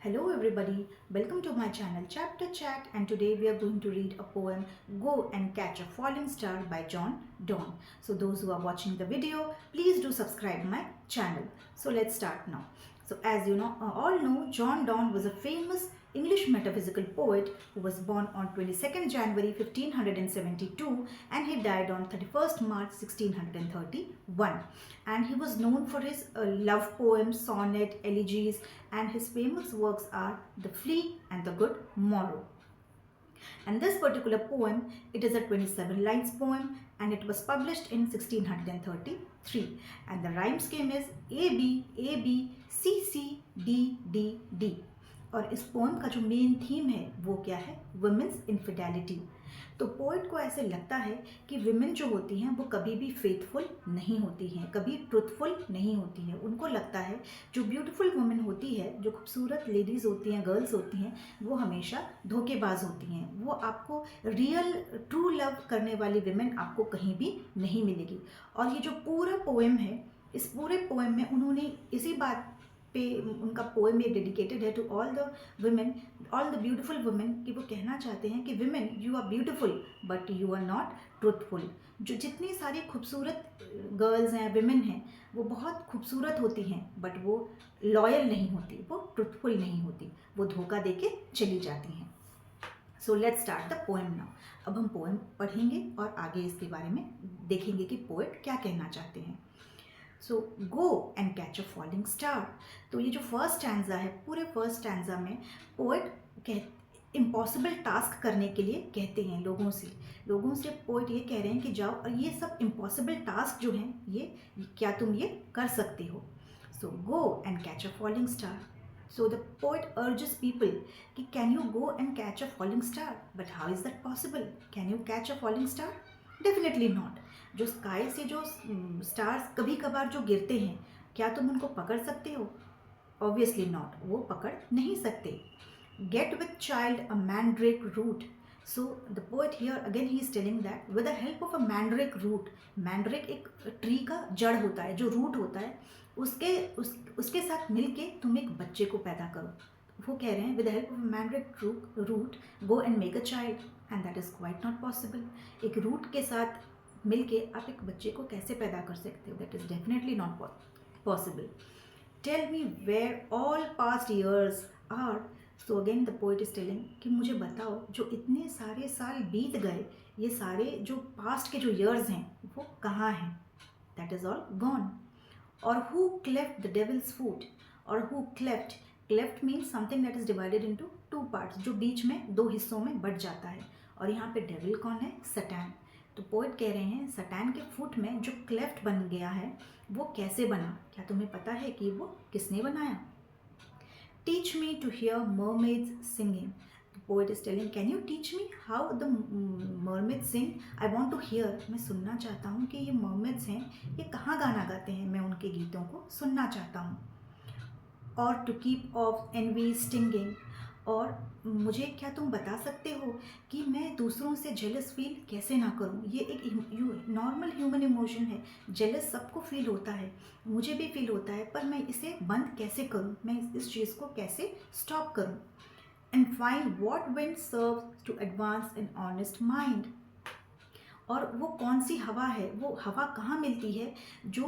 Hello everybody, welcome to my channel Chapter Chat, and today we are going to read a poem Go and Catch a Falling Star by John Donne. So those who are watching the video, please do subscribe my channel. So let's start now. So as you know, all know, John Donne was a famous English metaphysical poet who was born on 22nd January 1572 and he died on 31st March 1631. And he was known for his love poems, sonnet, elegies, and his famous works are The Flea and The Good Morrow. And this particular poem, it is a 27 lines poem and it was published in 1633, and the rhyme scheme is AB AB C C D D D. और इस poem का जो main theme है वो क्या है? Women's infidelity. तो poet को ऐसे लगता है कि विमेन जो होती हैं वो कभी भी फेथफुल नहीं होती हैं, कभी ट्रुथफुल नहीं होती हैं. उनको लगता है जो ब्यूटीफुल वुमेन होती है, जो खूबसूरत लेडीज़ होती हैं, गर्ल्स होती हैं, वो हमेशा धोखेबाज होती हैं. वो आपको रियल ट्रू लव करने वाली विमेन आपको कहीं भी नहीं मिलेगी. और ये जो पूरा पोएम है, इस पूरे पोएम में उन्होंने इसी बात पे उनका पोएम ये डेडिकेटेड है to all the women, all the beautiful women, कि वो कहना चाहते हैं कि women you are beautiful but you are not truthful. जो जितनी सारी खूबसूरत गर्ल्स हैं, विमेन हैं, वो बहुत खूबसूरत होती हैं बट वो लॉयल नहीं होती, वो ट्रुथफुल नहीं होती, वो धोखा दे के चली जाती हैं. So let's start the poem now. अब हम पोएम पढ़ेंगे और आगे इसके बारे में देखेंगे कि पोएट क्या कहना चाहते हैं. So go and catch a falling star. तो ये जो फर्स्ट स्टैंजा है, पूरे फर्स्ट स्टैंजा में पोएट इम्पॉसिबल टास्क करने के लिए कहते हैं लोगों से पोएट ये कह रहे हैं कि जाओ और ये सब इम्पॉसिबल टास्क जो हैं ये क्या तुम ये कर सकते हो. So go and catch a falling star. So the poet urges people कि can you go and catch a falling star? But how is that possible? Can you catch a falling star? Definitely not. जो sky से जो stars कभी कभार जो गिरते हैं, क्या तुम उनको पकड़ सकते हो? Obviously not. वो पकड़ नहीं सकते. Get with child a mandrake root. So the poet here again he is telling that with the help of a mandrake root. Mandrake एक ट्री का जड़ होता है, जो रूट होता है, उसके साथ मिलके तुम एक बच्चे को पैदा करो. वो कह रहे हैं with the help of mandrake root go and make a child, and that is quite not possible. एक रूट के साथ मिलके आप एक बच्चे को कैसे पैदा कर सकते हो? That is definitely not possible. Tell me where all past years are. So again the poet is telling कि मुझे बताओ जो इतने सारे साल बीत गए, ये सारे जो पास्ट के जो ईयर्स हैं वो कहाँ हैं? That is all gone. Or who cleft the devil's foot? Or who cleft means something that is divided into two parts, जो बीच में दो हिस्सों में बट जाता है. और यहाँ पे डेविल कौन है? सटैन. तो पोएट कह रहे हैं सटैन के फुट में जो क्लेफ्ट बन गया है वो कैसे बना? क्या तुम्हें पता है कि वो किसने बनाया? Teach me to hear mermaids singing. Poet is telling can you teach me how the mermaid sing? I want to hear. मैं सुनना चाहता हूँ कि ये मरमेड्स हैं, ये कहाँ गाना गाते हैं, मैं उनके गीतों को सुनना चाहता हूँ. और to keep off envy stinging. और मुझे क्या तुम बता सकते हो कि मैं दूसरों से जेलस फील कैसे ना करूं? ये एक नॉर्मल ह्यूमन इमोशन है. जेलस सबको फील होता है, मुझे भी फील होता है, पर मैं इसे बंद कैसे करूं? मैं इस चीज़ को कैसे स्टॉप करूं? And find what wind serves to advance an honest mind. और वो कौन सी हवा है, वो हवा कहाँ मिलती है जो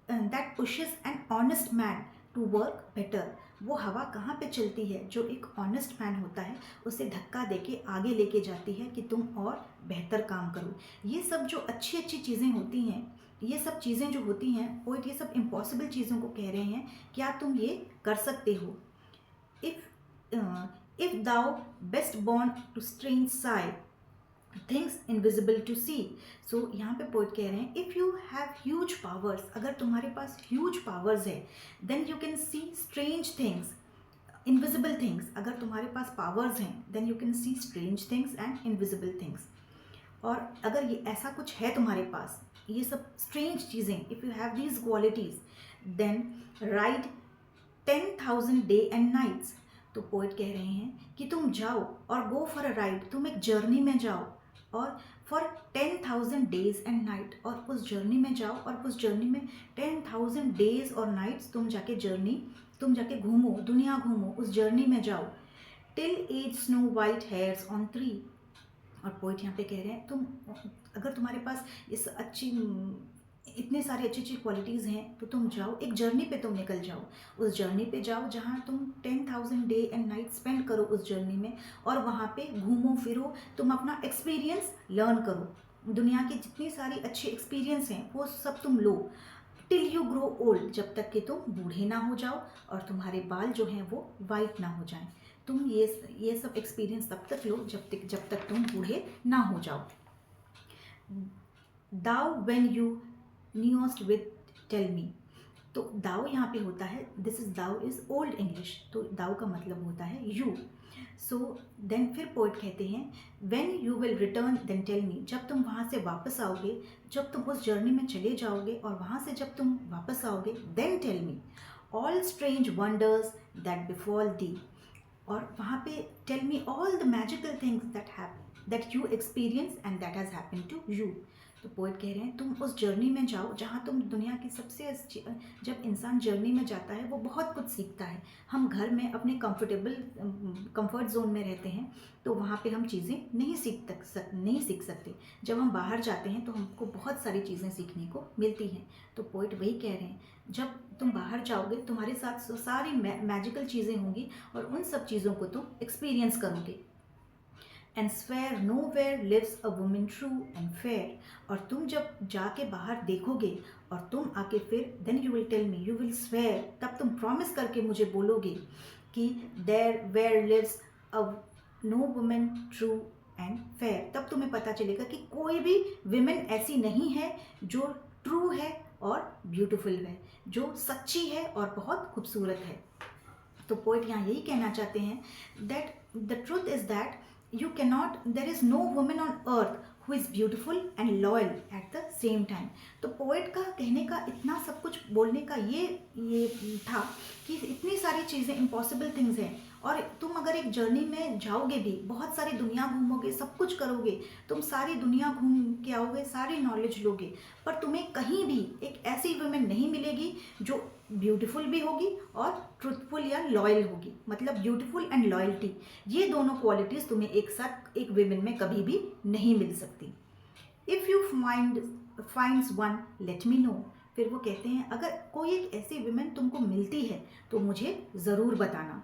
that pushes an honest man to work better. वो हवा कहाँ पे चलती है जो एक ऑनेस्ट मैन होता है उसे धक्का देके आगे लेके जाती है कि तुम और बेहतर काम करो. ये सब जो अच्छी अच्छी चीज़ें होती हैं, ये सब चीज़ें जो होती हैं, पोएट ये सब इम्पॉसिबल चीज़ों को कह रहे हैं, क्या तुम ये कर सकते हो? If thou best born to strange sigh, things invisible to see. So यहाँ पे पोइट कह रहे हैं if you have huge powers, अगर तुम्हारे पास huge powers है, then you can see strange things, invisible things. अगर तुम्हारे पास powers हैं then you can see strange things and invisible things. और अगर ये ऐसा कुछ है तुम्हारे पास, ये सब strange चीज़ें, if you have these qualities, then ride 10,000 day and nights. तो पोएट कह रहे हैं कि तुम जाओ और गो फॉर अ राइड, तुम एक जर्नी में जाओ और फॉर 10,000 डेज एंड नाइट, और उस जर्नी में जाओ और उस जर्नी में 10,000 डेज और नाइट्स तुम जाके जर्नी तुम जाके घूमो, दुनिया घूमो, उस जर्नी में जाओ। Till as snow white hairs on tree. और पोइट यहाँ पे कह रहे हैं तुम, अगर तुम्हारे पास इस इतने सारे अच्छी अच्छी क्वालिटीज़ हैं तो तुम जाओ, एक जर्नी पे तुम निकल जाओ। उस जर्नी पे जाओ जहाँ तुम 10,000 डे एंड नाइट स्पेंड करो उस जर्नी में, और वहाँ पे घूमो फिरो, तुम अपना एक्सपीरियंस लर्न करो। दुनिया की जितनी सारी अच्छी एक्सपीरियंस हैं वो सब तुम लो। टिल यू ग्रो ओल्ड, जब तक कि तुम बूढ़े ना हो जाओ और तुम्हारे बाल जो हैं वो वाइट ना हो जाएं। तुम ये सब एक्सपीरियंस तब तक लो जब तक तुम बूढ़े ना हो जाओ। दाउ व्हेन यू न्यूस्ट विद टेल मी। तो दाउ यहाँ पे होता है, this is thou is old English, तो दाउ का मतलब होता है यू। सो देन फिर पोइट कहते हैं when you will return then tell me, जब तुम वहाँ से वापस आओगे, जब तुम उस जर्नी में चले जाओगे और वहाँ से जब तुम वापस आओगे, then tell me all strange wonders that befall thee. और वहाँ पे tell me all the magical things that you experience and that has happen to you. तो पोइट कह रहे हैं तुम उस जर्नी में जाओ जहाँ तुम दुनिया की सबसे अच्छी, जब इंसान जर्नी में जाता है वो बहुत कुछ सीखता है। हम घर में अपने कंफर्ट जोन में रहते हैं तो वहाँ पे हम चीज़ें नहीं सीख सकते। जब हम बाहर जाते हैं तो हमको बहुत सारी चीज़ें सीखने को मिलती हैं। तो पोइट वही कह रहे हैं, जब तुम बाहर जाओगे तुम्हारे साथ सारी मैजिकल चीज़ें होंगी और उन सब चीज़ों को तुम एक्सपीरियंस करोगे। And swear nowhere lives a woman true and fair. और तुम जब जाके बाहर देखोगे और तुम आके फिर then you will tell me, you will swear, तब तुम प्रॉमिस करके मुझे बोलोगे कि there where lives a no woman true and fair. तब तुम्हें पता चलेगा कि कोई भी विमेन ऐसी नहीं है जो ट्रू है और ब्यूटीफुल है, जो सच्ची है और बहुत खूबसूरत है। तो पोइट यहाँ यही कहना चाहते हैं that the truth is that you cannot, there is no woman on earth who is beautiful and loyal at the same time। तो पोएट का कहने का इतना सब कुछ बोलने का ये था कि इतनी सारी चीज़ें इम्पॉसिबल थिंग्स हैं, और तुम अगर एक जर्नी में जाओगे भी, बहुत सारी दुनिया घूमोगे, सब कुछ करोगे, तुम सारी दुनिया घूम के आओगे, सारी नॉलेज लोगे, पर तुम्हें कहीं भी एक ऐसी वुमेन नहीं मिलेगी जो ब्यूटीफुल भी होगी और ट्रूथफुल या लॉयल होगी। मतलब ब्यूटीफुल एंड लॉयल्टी, ये दोनों क्वालिटीज़ तुम्हें एक साथ एक विमेन में कभी भी नहीं मिल सकती। If you finds one let me know. फिर वो कहते हैं अगर कोई एक ऐसी विमेन तुमको मिलती है तो मुझे ज़रूर बताना।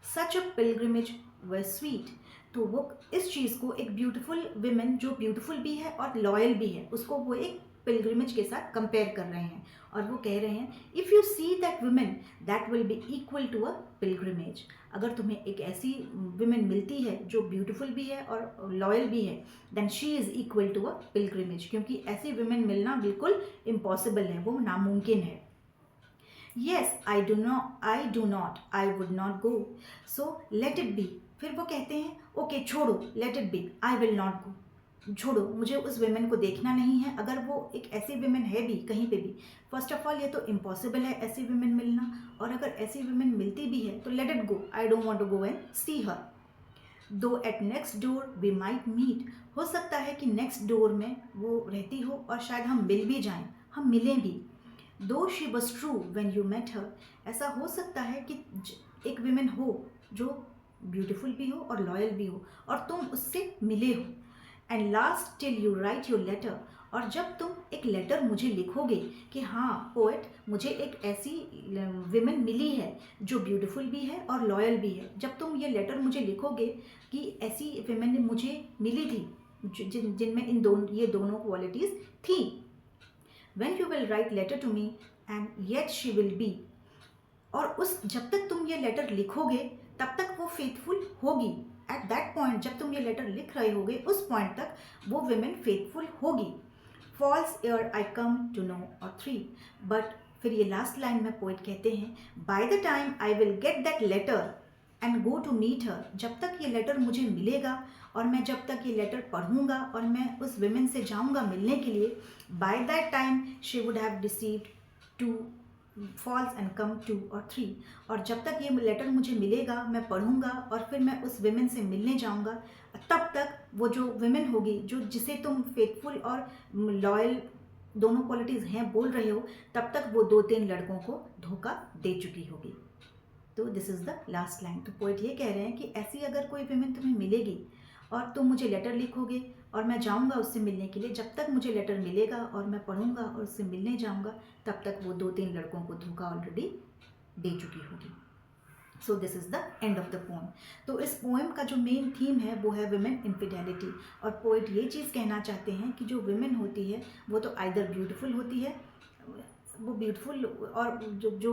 सच अ पिलग्रिमेज व स्वीट। तो वो इस चीज़ को, एक ब्यूटीफुल विमेन जो ब्यूटीफुल भी है और लॉयल भी है, उसको वो एक पिलग्रिमेज के साथ कंपेयर कर रहे हैं। और वो कह रहे हैं if you see that woman that will be equal to a pilgrimage. अगर तुम्हें एक ऐसी वुमेन मिलती है जो ब्यूटीफुल भी है और लॉयल भी है, then she is equal to a pilgrimage, क्योंकि ऐसी वुमेन मिलना बिल्कुल इम्पॉसिबल है, वो नामुमकिन है। Yes I do not, I would not go, so let it be. फिर वो कहते हैं ओके छोड़ो, let it be, I will not go. छोड़ो, मुझे उस विमेन को देखना नहीं है। अगर वो एक ऐसी विमेन है भी कहीं पे भी, फर्स्ट ऑफ ऑल ये तो इम्पॉसिबल है ऐसी विमेन मिलना, और अगर ऐसी विमेन मिलती भी है तो let it go, I don't want to go and see her. Though at next door we might meet. हो सकता है कि नेक्स्ट डोर में वो रहती हो और शायद हम मिल भी जाएं, हम मिलें भी। Though she was true when you met her. ऐसा हो सकता है कि एक विमेन हो जो ब्यूटीफुल भी हो और लॉयल भी हो और तुम उससे मिले हो। And last till you write your letter. और जब तुम एक लेटर मुझे लिखोगे कि हाँ पोएट, मुझे एक ऐसी विमेन मिली है जो ब्यूटीफुल भी है और लॉयल भी है, जब तुम ये लेटर मुझे लिखोगे कि ऐसी विमेन मुझे मिली थी जिनमें ये दोनों क्वालिटीज़ थी। When you will write letter to me and yet she will be। और जब तक तुम ये लेटर लिखोगे तब तक वो फेथफुल होगी। एट दैट पॉइंट, जब तुम ये लेटर लिख रहे होगे उस पॉइंट तक वो विमेन फेथफुल होगी। False ere I come to know or three. But फिर ये लास्ट लाइन में पोइट कहते हैं by the time I will get that letter and go to meet her. जब तक ये लेटर मुझे मिलेगा और मैं जब तक ये लेटर पढ़ूंगा और मैं उस विमेन से जाऊंगा मिलने के लिए, by that time she would have received 2 false and come 2 or 3। और जब तक ये लेटर मुझे मिलेगा, मैं पढ़ूंगा और फिर मैं उस विमेन से मिलने जाऊंगा, तब तक वो जो विमेन होगी जिसे तुम फेथफुल और लॉयल दोनों क्वालिटीज़ हैं बोल रहे हो, तब तक वो 2-3 लड़कों को धोखा दे चुकी होगी। तो this is the last line. तो पोइट ये कह रहे हैं कि ऐसी अगर कोई विमेन तुम्हें मिलेगी और तुम मुझे लेटर लिखोगे और मैं जाऊंगा उससे मिलने के लिए, जब तक मुझे लेटर मिलेगा और मैं पढ़ूंगा और उससे मिलने जाऊंगा, तब तक वो 2-3 लड़कों को धोखा ऑलरेडी दे चुकी होगी। So this is the end of the poem. तो इस पोएम का जो मेन थीम है वो है विमेन इनफिडेलिटी। और पोइट ये चीज़ कहना चाहते हैं कि जो विमेन होती है वो तो आइदर ब्यूटीफुल होती है, वो ब्यूटीफुल और जो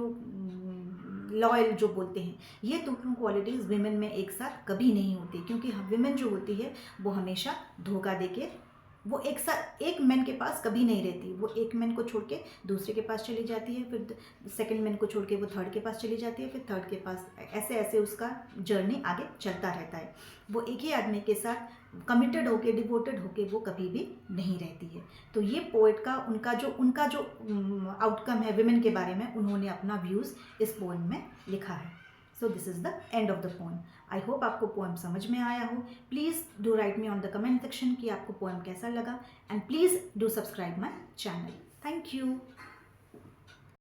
लॉयल जो बोलते हैं, ये दोनों क्वालिटीज़ विमेन में एक साथ कभी नहीं होती, क्योंकि विमेन जो होती है वो हमेशा धोखा देके वो एक साथ एक मैन के पास कभी नहीं रहती। वो एक मैन को छोड़ के दूसरे के पास चली जाती है, फिर सेकंड मैन को छोड़ के वो थर्ड के पास चली जाती है, फिर थर्ड के पास, ऐसे ऐसे उसका जर्नी आगे चलता रहता है। वो एक ही आदमी के साथ कमिटेड होके, डिवोटेड होके वो कभी भी नहीं रहती है। तो ये पोएट का उनका जो आउटकम है विमेन के बारे में, उन्होंने अपना व्यूज़ इस पोएम में लिखा है। So this is the end of the poem. I hope आपको पोएम समझ में आया हो। Please do right me on the comment section कि आपको पोएम कैसा लगा, and please do subscribe my channel. Thank you.